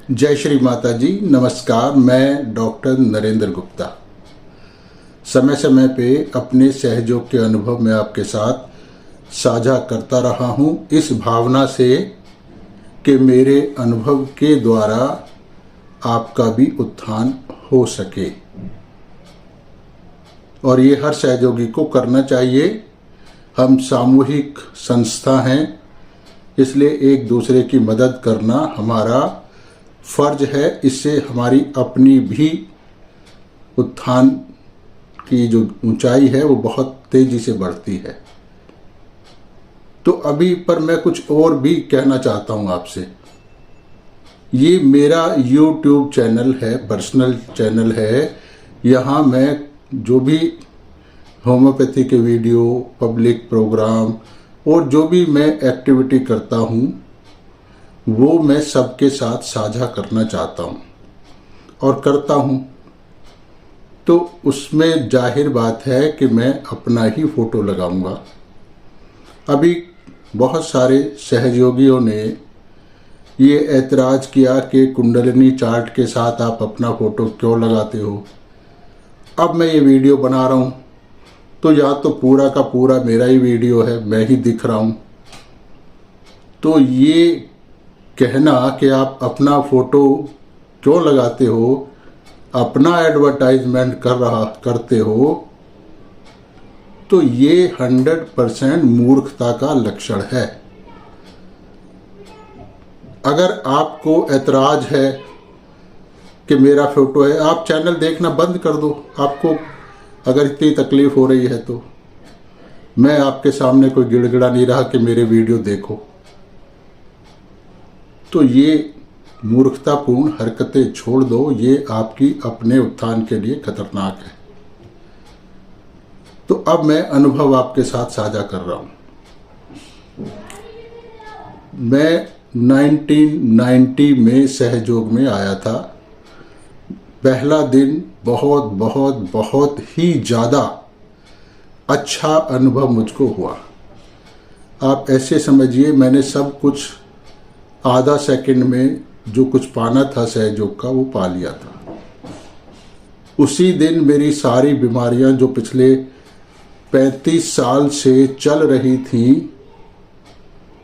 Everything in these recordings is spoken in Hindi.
जय श्री माता जी। नमस्कार। मैं डॉक्टर नरेंद्र गुप्ता समय समय पे अपने सहयोग के अनुभव में आपके साथ साझा करता रहा हूँ, इस भावना से कि मेरे अनुभव के द्वारा आपका भी उत्थान हो सके। और ये हर सहयोगी को करना चाहिए। हम सामूहिक संस्था हैं, इसलिए एक दूसरे की मदद करना हमारा फर्ज है। इससे हमारी अपनी भी उत्थान की जो ऊंचाई है वो बहुत तेजी से बढ़ती है। तो अभी पर मैं कुछ और भी कहना चाहता हूं आपसे। ये मेरा YouTube चैनल है, पर्सनल चैनल है। यहाँ मैं जो भी होम्योपैथी के वीडियो, पब्लिक प्रोग्राम और जो भी मैं एक्टिविटी करता हूँ वो मैं सबके साथ साझा करना चाहता हूँ और करता हूँ। तो उसमें जाहिर बात है कि मैं अपना ही फोटो लगाऊंगा। अभी बहुत सारे सहयोगियों ने ये ऐतराज़ किया कि कुंडलिनी चार्ट के साथ आप अपना फोटो क्यों लगाते हो। अब मैं ये वीडियो बना रहा हूँ तो या तो पूरा का पूरा मेरा ही वीडियो है, मैं ही दिख रहा हूँ। तो ये कहना कि आप अपना फोटो क्यों लगाते हो, अपना एडवर्टाइजमेंट करते हो, तो ये 100% मूर्खता का लक्षण है। अगर आपको ऐतराज है कि मेरा फोटो है, आप चैनल देखना बंद कर दो। आपको अगर इतनी तकलीफ हो रही है तो मैं आपके सामने कोई गिड़गिड़ा नहीं रहा कि मेरे वीडियो देखो। तो ये मूर्खतापूर्ण हरकतें छोड़ दो, ये आपकी अपने उत्थान के लिए खतरनाक है। तो अब मैं अनुभव आपके साथ साझा कर रहा हूं। मैं 1990 में सहयोग में आया था। पहला दिन बहुत बहुत बहुत ही ज़्यादा अच्छा अनुभव मुझको हुआ। आप ऐसे समझिए, मैंने सब कुछ आधा सेकंड में जो कुछ पाना था सहयोग का वो पा लिया था। उसी दिन मेरी सारी बीमारियां जो पिछले 35 साल से चल रही थी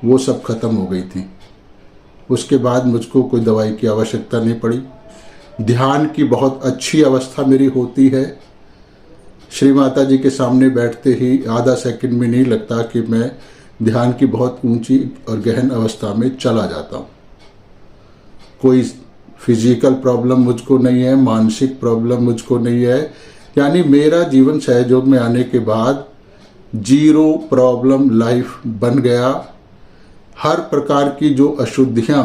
वो सब खत्म हो गई थी। उसके बाद मुझको कोई दवाई की आवश्यकता नहीं पड़ी। ध्यान की बहुत अच्छी अवस्था मेरी होती है। श्री माता जी के सामने बैठते ही आधा सेकंड में नहीं लगता कि मैं ध्यान की बहुत ऊंची और गहन अवस्था में चला जाता हूँ। कोई फिजिकल प्रॉब्लम मुझको नहीं है, मानसिक प्रॉब्लम मुझको नहीं है। यानी मेरा जीवन सहयोग में आने के बाद 0 प्रॉब्लम लाइफ बन गया। हर प्रकार की जो अशुद्धियाँ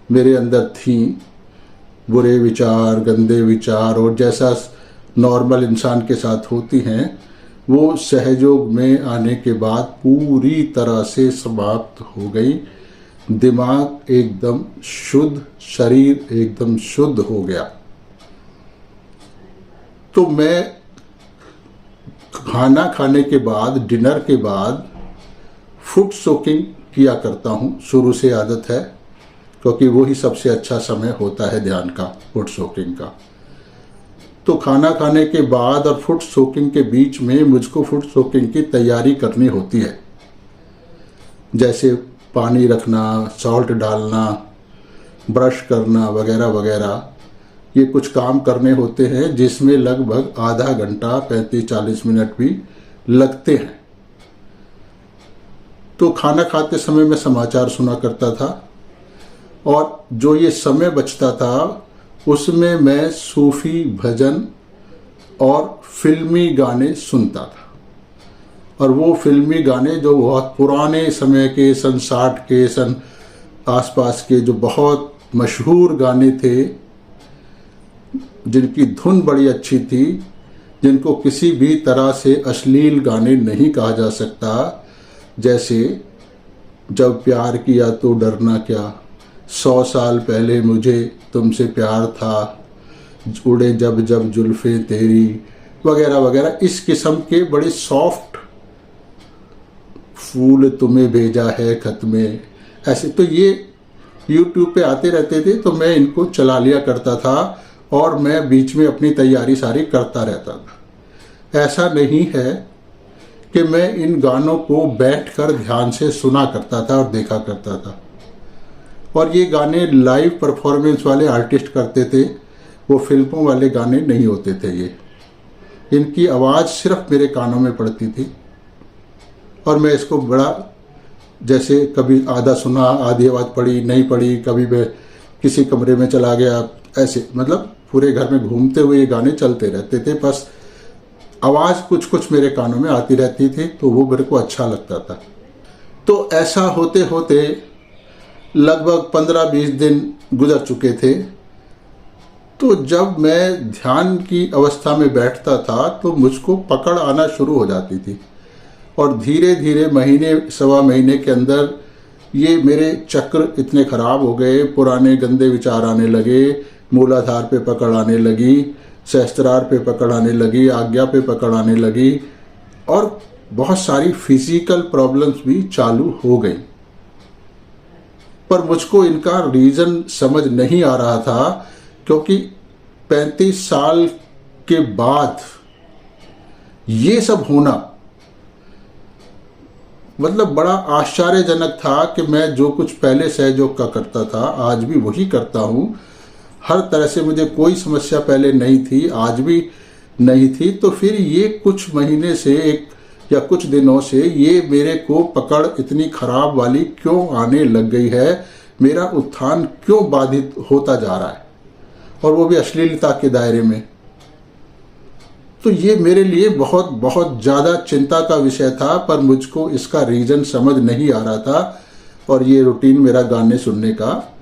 मेरे अंदर थीं, बुरे विचार, गंदे विचार और जैसा नॉर्मल इंसान के साथ होती हैं, वो सहयोग में आने के बाद पूरी तरह से समाप्त हो गई। दिमाग एकदम शुद्ध, शरीर एकदम शुद्ध हो गया। तो मैं खाना खाने के बाद, डिनर के बाद फुट सोकिंग किया करता हूँ। शुरू से आदत है, क्योंकि वही सबसे अच्छा समय होता है ध्यान का, फुट सोकिंग का। तो खाना खाने के बाद और फुट सोकिंग के बीच में मुझको फुट सोकिंग की तैयारी करनी होती है। जैसे पानी रखना, सॉल्ट डालना, ब्रश करना वगैरह वगैरह। ये कुछ काम करने होते हैं जिसमें लगभग आधा घंटा 35-40 मिनट भी लगते हैं। तो खाना खाते समय मैं समाचार सुना करता था और जो ये समय बचता था उसमें मैं सूफी भजन और फिल्मी गाने सुनता था। और वो फिल्मी गाने जो बहुत पुराने समय के, सन 60 के, सन आसपास के जो बहुत मशहूर गाने थे, जिनकी धुन बड़ी अच्छी थी, जिनको किसी भी तरह से अश्लील गाने नहीं कहा जा सकता। जैसे जब प्यार किया तो डरना क्या, 100 साल पहले मुझे तुमसे प्यार था, उड़े जब जब जुल्फे तेरी वगैरह वगैरह। इस किस्म के बड़े सॉफ्ट, फूल तुम्हें भेजा है खत में, ऐसे। तो ये YouTube पे आते रहते थे तो मैं इनको चला लिया करता था और मैं बीच में अपनी तैयारी सारी करता रहता था। ऐसा नहीं है कि मैं इन गानों को बैठकर ध्यान से सुना करता था और देखा करता था। और ये गाने लाइव परफॉर्मेंस वाले आर्टिस्ट करते थे, वो फिल्मों वाले गाने नहीं होते थे। ये इनकी आवाज़ सिर्फ मेरे कानों में पड़ती थी और मैं इसको बड़ा, जैसे कभी आधा सुना, आधी आवाज़ पड़ी नहीं पड़ी, कभी मैं किसी कमरे में चला गया, ऐसे मतलब पूरे घर में घूमते हुए ये गाने चलते रहते थे। बस आवाज़ कुछ कुछ मेरे कानों में आती रहती थी तो वो मेरे को अच्छा लगता था। तो ऐसा होते होते लगभग 15-20 दिन गुजर चुके थे। तो जब मैं ध्यान की अवस्था में बैठता था तो मुझको पकड़ आना शुरू हो जाती थी और धीरे धीरे महीने सवा महीने के अंदर ये मेरे चक्र इतने खराब हो गए, पुराने गंदे विचार आने लगे, मूलाधार पे पकड़ आने लगी, सहस्त्रार पे पकड़ आने लगी, आज्ञा पे पकड़ आने लगी और बहुत सारी फिजिकल प्रॉब्लम्स भी चालू हो गई। पर मुझको इनका रीज़न समझ नहीं आ रहा था, क्योंकि 35 साल के बाद ये सब होना मतलब बड़ा आश्चर्यजनक था कि मैं जो कुछ पहले सहयोग का करता था आज भी वही करता हूँ। हर तरह से मुझे कोई समस्या पहले नहीं थी, आज भी नहीं थी। तो फिर ये कुछ महीने से या कुछ दिनों से ये मेरे को पकड़ इतनी खराब वाली क्यों आने लग गई है, मेरा उत्थान क्यों बाधित होता जा रहा है, और वो भी अश्लीलता के दायरे में। तो ये मेरे लिए बहुत बहुत ज़्यादा चिंता का विषय था, पर मुझको इसका रीज़न समझ नहीं आ रहा था। और ये रूटीन मेरा गाने सुनने का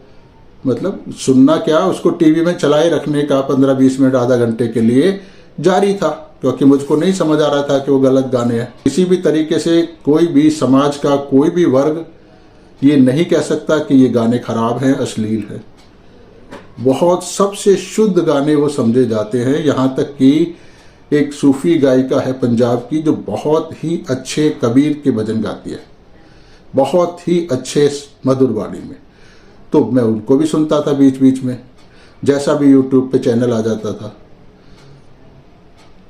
मतलब सुनना क्या, उसको टीवी में चलाए रखने का 15-20 मिनट आधा घंटे के लिए जारी था, क्योंकि मुझको नहीं समझ आ रहा था कि वो गलत गाने हैं। किसी भी तरीके से कोई भी समाज का कोई भी वर्ग ये नहीं कह सकता कि ये गाने खराब हैं, अश्लील हैं। बहुत सबसे शुद्ध गाने वो समझे जाते हैं। यहाँ तक कि एक सूफी गायिका है पंजाब की जो बहुत ही अच्छे कबीर के भजन गाती है, बहुत ही अच्छे मधुर वाणी में। तो मैं उनको भी सुनता था बीच बीच में, जैसा भी यूट्यूब पे चैनल आ जाता था।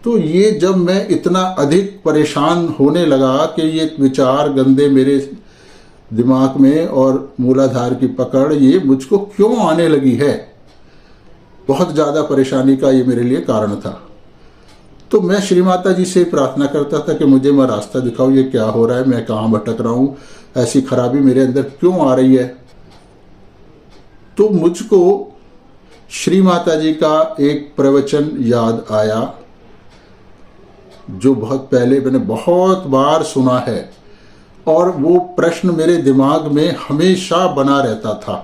तो ये जब मैं इतना अधिक परेशान होने लगा कि ये विचार गंदे मेरे दिमाग में और मूलाधार की पकड़ ये मुझको क्यों आने लगी है, बहुत ज़्यादा परेशानी का ये मेरे लिए कारण था। तो मैं श्री माता जी से प्रार्थना करता था कि मुझे मैं रास्ता दिखाओ, ये क्या हो रहा है, मैं कहाँ भटक रहा हूँ, ऐसी खराबी मेरे अंदर क्यों आ रही है। तो मुझको श्री माता जी का एक प्रवचन याद आया जो बहुत पहले मैंने बहुत बार सुना है, और वो प्रश्न मेरे दिमाग में हमेशा बना रहता था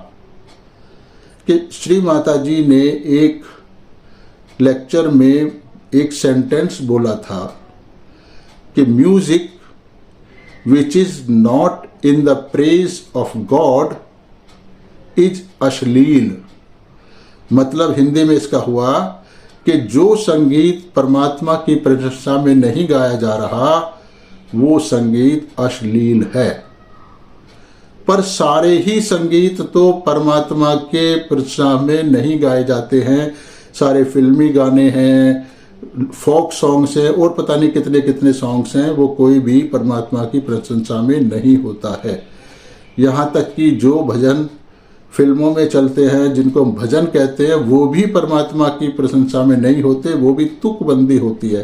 कि श्री माता जी ने एक लेक्चर में एक सेंटेंस बोला था कि music which is not in the praise of God is अश्लील। मतलब हिंदी में इसका हुआ कि जो संगीत परमात्मा की प्रशंसा में नहीं गाया जा रहा वो संगीत अश्लील है। पर सारे ही संगीत तो परमात्मा के प्रशंसा में नहीं गाए जाते हैं। सारे फिल्मी गाने हैं, फोक सॉन्ग्स हैं और पता नहीं कितने कितने सॉन्ग्स हैं, वो कोई भी परमात्मा की प्रशंसा में नहीं होता है। यहाँ तक कि जो भजन फिल्मों में चलते हैं जिनको हम भजन कहते हैं वो भी परमात्मा की प्रशंसा में नहीं होते, वो भी तुकबंदी होती है।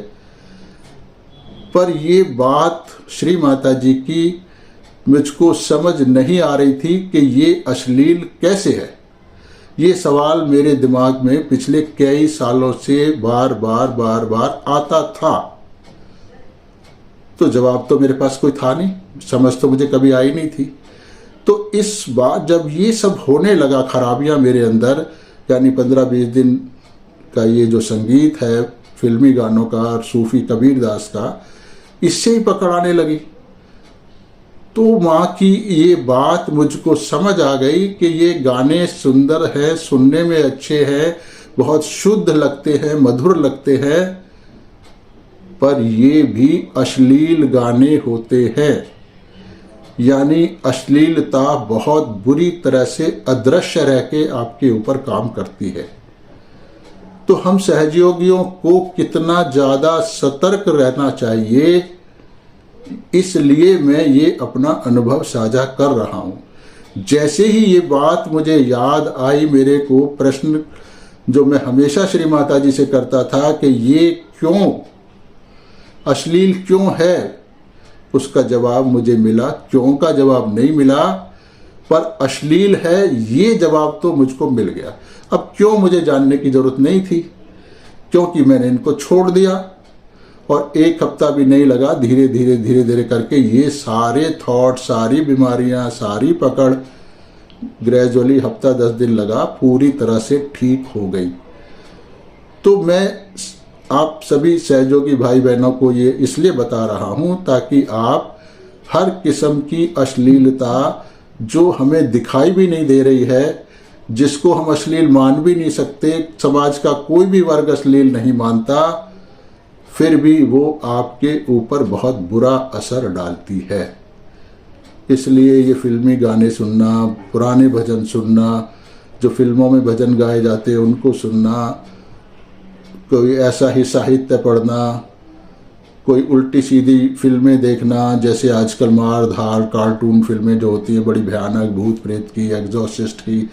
पर ये बात श्री माता जी की मुझको समझ नहीं आ रही थी कि ये अश्लील कैसे है। ये सवाल मेरे दिमाग में पिछले कई सालों से बार बार आता था। तो जवाब तो मेरे पास कोई था नहीं, समझ तो मुझे कभी आई नहीं थी। तो इस बार जब ये सब होने लगा खराबियां मेरे अंदर, यानी 15-20 दिन का ये जो संगीत है फिल्मी गानों का और सूफी कबीर दास का, इससे ही पकड़ आने लगी। तो माँ की ये बात मुझको समझ आ गई कि ये गाने सुंदर हैं, सुनने में अच्छे हैं, बहुत शुद्ध लगते हैं, मधुर लगते हैं, पर ये भी अश्लील गाने होते हैं। यानी अश्लीलता बहुत बुरी तरह से अदृश्य रह के आपके ऊपर काम करती है। तो हम सहयोगियों को कितना ज़्यादा सतर्क रहना चाहिए, इसलिए मैं ये अपना अनुभव साझा कर रहा हूँ। जैसे ही ये बात मुझे याद आई, मेरे को प्रश्न जो मैं हमेशा श्री माता जी से करता था कि ये क्यों अश्लील क्यों है, उसका जवाब मुझे मिला। क्यों का जवाब नहीं मिला, पर अश्लील है ये जवाब तो मुझको मिल गया। अब क्यों मुझे जानने की जरूरत नहीं थी, क्योंकि मैंने इनको छोड़ दिया और एक हफ्ता भी नहीं लगा, धीरे धीरे करके ये सारे थॉट, सारी बीमारियां, सारी पकड़ ग्रेजुअली हफ्ता 10 दिन लगा, पूरी तरह से ठीक हो गई। तो मैं आप सभी सहयोगी भाई बहनों को ये इसलिए बता रहा हूं ताकि आप हर किस्म की अश्लीलता जो हमें दिखाई भी नहीं दे रही है, जिसको हम अश्लील मान भी नहीं सकते, समाज का कोई भी वर्ग अश्लील नहीं मानता, फिर भी वो आपके ऊपर बहुत बुरा असर डालती है। इसलिए ये फिल्मी गाने सुनना, पुराने भजन सुनना, जो फिल्मों में भजन गाए जाते हैं उनको सुनना, कोई ऐसा ही साहित्य पढ़ना, कोई उल्टी सीधी फिल्में देखना, जैसे आजकल मार धार कार्टून फिल्में जो होती हैं बड़ी भयानक, भूत प्रेत की, एग्जॉर्सिस्ट की,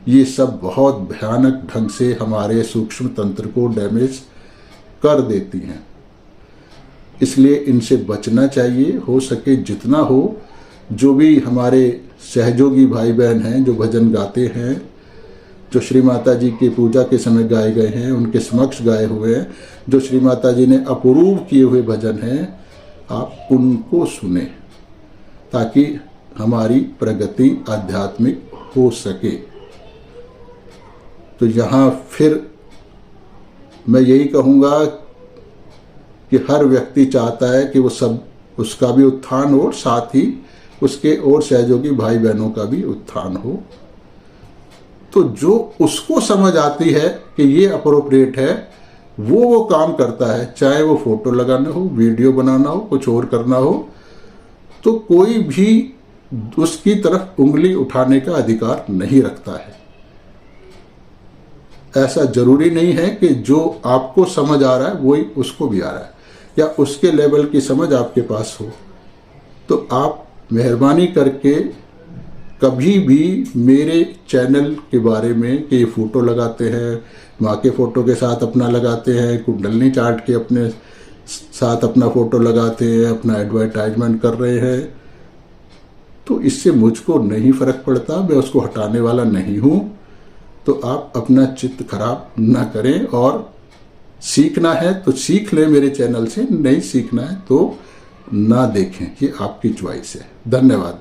ये सब बहुत भयानक ढंग से हमारे सूक्ष्म तंत्र को डैमेज कर देती हैं। इसलिए इनसे बचना चाहिए, हो सके जितना हो। जो भी हमारे सहयोगी भाई बहन हैं जो भजन गाते हैं, जो श्री माता जी की पूजा के समय गाए गए हैं, उनके समक्ष गाए हुए हैं, जो श्री माता जी ने अप्रूव किए हुए भजन हैं, आप उनको सुने ताकि हमारी प्रगति आध्यात्मिक हो सके। तो यहाँ फिर मैं यही कहूँगा कि हर व्यक्ति चाहता है कि वो सब उसका भी उत्थान हो, साथ ही उसके और सहयोगी भाई बहनों का भी उत्थान हो। तो जो उसको समझ आती है कि ये अप्रोप्रिएट है, वो काम करता है, चाहे वो फोटो लगाना हो, वीडियो बनाना हो, कुछ और करना हो, तो कोई भी उसकी तरफ उंगली उठाने का अधिकार नहीं रखता है। ऐसा जरूरी नहीं है कि जो आपको समझ आ रहा है वही उसको भी आ रहा है, या उसके लेवल की समझ आपके पास हो। तो आप मेहरबानी करके कभी भी मेरे चैनल के बारे में कि ये फ़ोटो लगाते हैं, माँ के फ़ोटो के साथ अपना लगाते हैं, कुंडलनी चार्ट के अपने साथ अपना फ़ोटो लगाते हैं, अपना एडवर्टाइजमेंट कर रहे हैं, तो इससे मुझको नहीं फ़र्क पड़ता, मैं उसको हटाने वाला नहीं हूँ। तो आप अपना चित्त खराब ना करें, और सीखना है तो सीख लें मेरे चैनल से, नहीं सीखना है तो ना देखें, ये आपकी चॉइस है। धन्यवाद।